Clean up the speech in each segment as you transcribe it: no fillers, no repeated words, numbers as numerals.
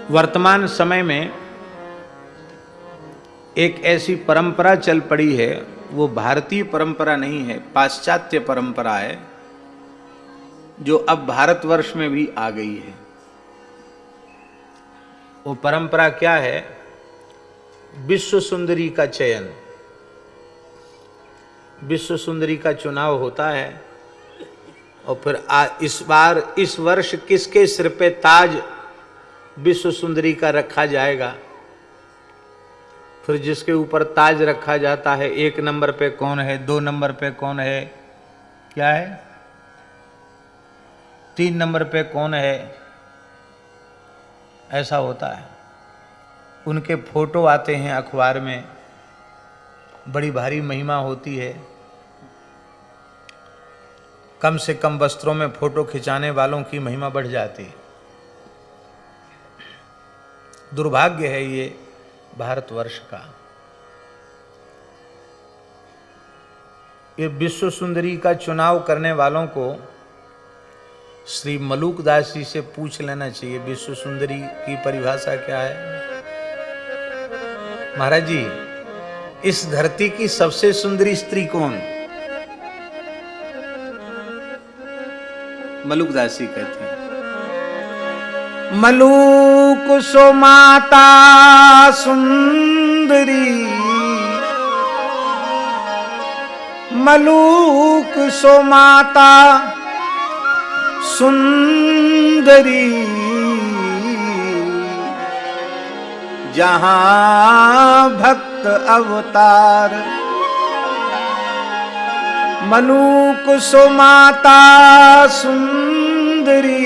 वर्तमान समय में एक ऐसी परंपरा चल पड़ी है, वो भारतीय परंपरा नहीं है, पाश्चात्य परंपरा है, जो अब भारतवर्ष में भी आ गई है। वो परंपरा क्या है? विश्व सुंदरी का चयन। विश्व सुंदरी का चुनाव होता है और फिर इस वर्ष किसके सिर पे ताज विश्व सुंदरी का रखा जाएगा। फिर जिसके ऊपर ताज रखा जाता है, 1 नंबर पे कौन है, 2 नंबर पे कौन है, क्या है, 3 नंबर पे कौन है, ऐसा होता है। उनके फोटो आते हैं अखबार में, बड़ी भारी महिमा होती है। कम से कम वस्त्रों में फोटो खिंचाने वालों की महिमा बढ़ जाती है। दुर्भाग्य है ये भारतवर्ष का। ये विश्व सुंदरी का चुनाव करने वालों को श्री मलूकदास जी से पूछ लेना चाहिए, विश्व सुंदरी की परिभाषा क्या है। महाराज जी, इस धरती की सबसे सुंदरी स्त्री कौन? मलूकदास जी कहते हैं, मलूक सो माता सुंदरी, मलूक सो माता सुंदरी, जहां भक्त अवतार। मलूक सो माता सुंदरी,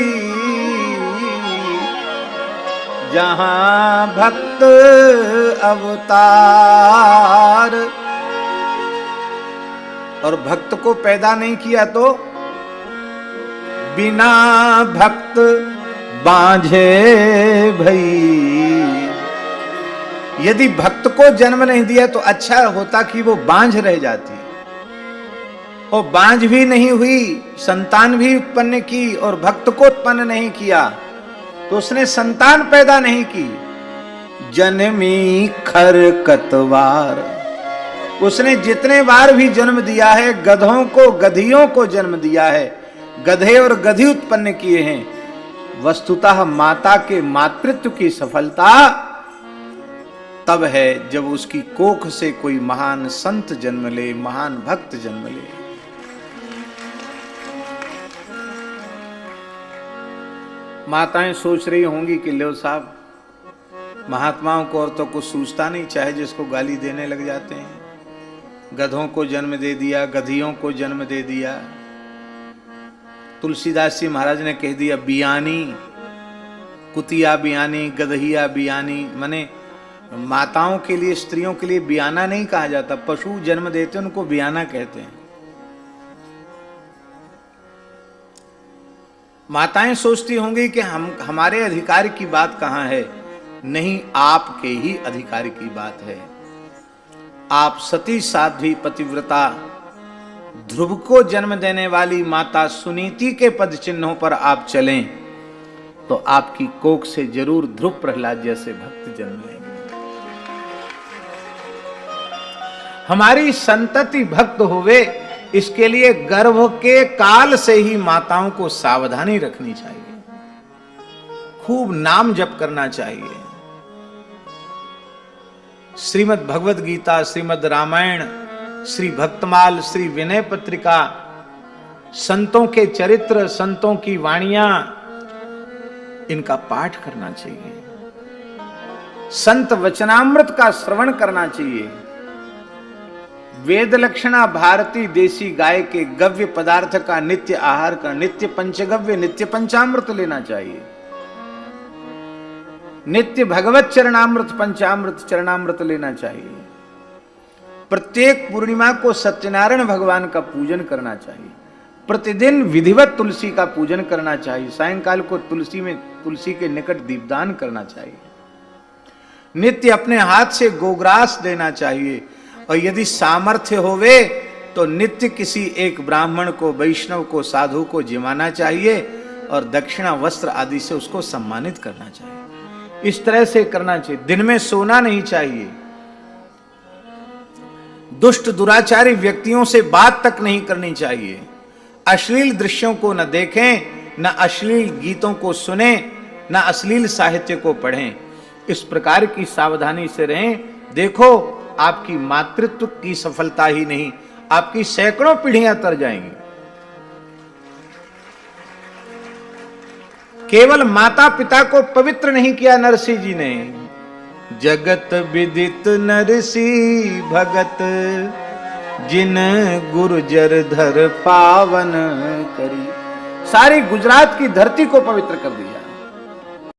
जहां भक्त अवतार। और भक्त को पैदा नहीं किया तो बिना भक्त बांझे भई। यदि भक्त को जन्म नहीं दिया तो अच्छा होता कि वो बांझ रह जाती, और बांझ भी नहीं हुई, संतान भी उत्पन्न की और भक्त को उत्पन्न नहीं किया तो उसने संतान पैदा नहीं की। जन्मी खर कतवार, उसने जितने बार भी जन्म दिया है, गधों को गधियों को जन्म दिया है, गधे और गधी उत्पन्न किए हैं। वस्तुतः माता के मातृत्व की सफलता तब है जब उसकी कोख से कोई महान संत जन्म ले, महान भक्त जन्म ले। माताएं सोच रही होंगी कि लो साहब, महात्माओं को औरतों को सूझता नहीं, चाहे जिसको गाली देने लग जाते हैं। गधों को जन्म दे दिया, गधियों को जन्म दे दिया। तुलसीदास जी महाराज ने कह दिया बियानी, कुतिया बियानी, गदहिया बियानी। माने माताओं के लिए, स्त्रियों के लिए बियाना नहीं कहा जाता, पशु जन्म देते हैं उनको बियाना कहते हैं। माताएं सोचती होंगी कि हमारे अधिकार की बात कहां है। नहीं, आपके ही अधिकार की बात है। आप सती साध्वी पतिव्रता ध्रुव को जन्म देने वाली माता सुनीति के पद चिन्हों पर आप चलें तो आपकी कोख से जरूर ध्रुव प्रहलाद जैसे भक्त जन्म लेंगे। हमारी संतति भक्त होवे, इसके लिए गर्भ के काल से ही माताओं को सावधानी रखनी चाहिए, खूब नाम जप करना चाहिए। श्रीमद् भगवद गीता, श्रीमद् रामायण, श्री भक्तमाल, श्री विनय पत्रिका, संतों के चरित्र, संतों की वाणियां, इनका पाठ करना चाहिए। संत वचनामृत का श्रवण करना चाहिए। वेद लक्षणा भारती देसी गाय के गव्य पदार्थ का नित्य आहार का नित्य पंचगव्य, नित्य पंचामृत लेना चाहिए। नित्य भगवत चरणामृत, पंचामृत, चरणामृत लेना चाहिए। प्रत्येक पूर्णिमा को सत्यनारायण भगवान का पूजन करना चाहिए। प्रतिदिन विधिवत तुलसी का पूजन करना चाहिए। सायंकाल को तुलसी के निकट दीपदान करना चाहिए। नित्य अपने हाथ से गोग्रास देना चाहिए। और यदि सामर्थ्य होवे तो नित्य किसी एक ब्राह्मण को, वैष्णव को, साधु को जिमाना चाहिए और दक्षिणा, वस्त्र आदि से उसको सम्मानित करना चाहिए। इस तरह से करना चाहिए। दिन में सोना नहीं चाहिए, दुष्ट दुराचारी व्यक्तियों से बात तक नहीं करनी चाहिए, अश्लील दृश्यों को न देखें, न अश्लील गीतों को सुने, न अश्लील साहित्य को पढ़ें। इस प्रकार की सावधानी से रहें। देखो, आपकी मातृत्व की सफलता ही नहीं, आपकी सैकड़ों पीढ़ियां तर जाएंगी। केवल माता पिता को पवित्र नहीं किया नरसिंह जी ने, जगत विदित नरसिंह भगत, जिन गुर्जर धर पावन करी। सारी गुजरात की धरती को पवित्र कर दिया।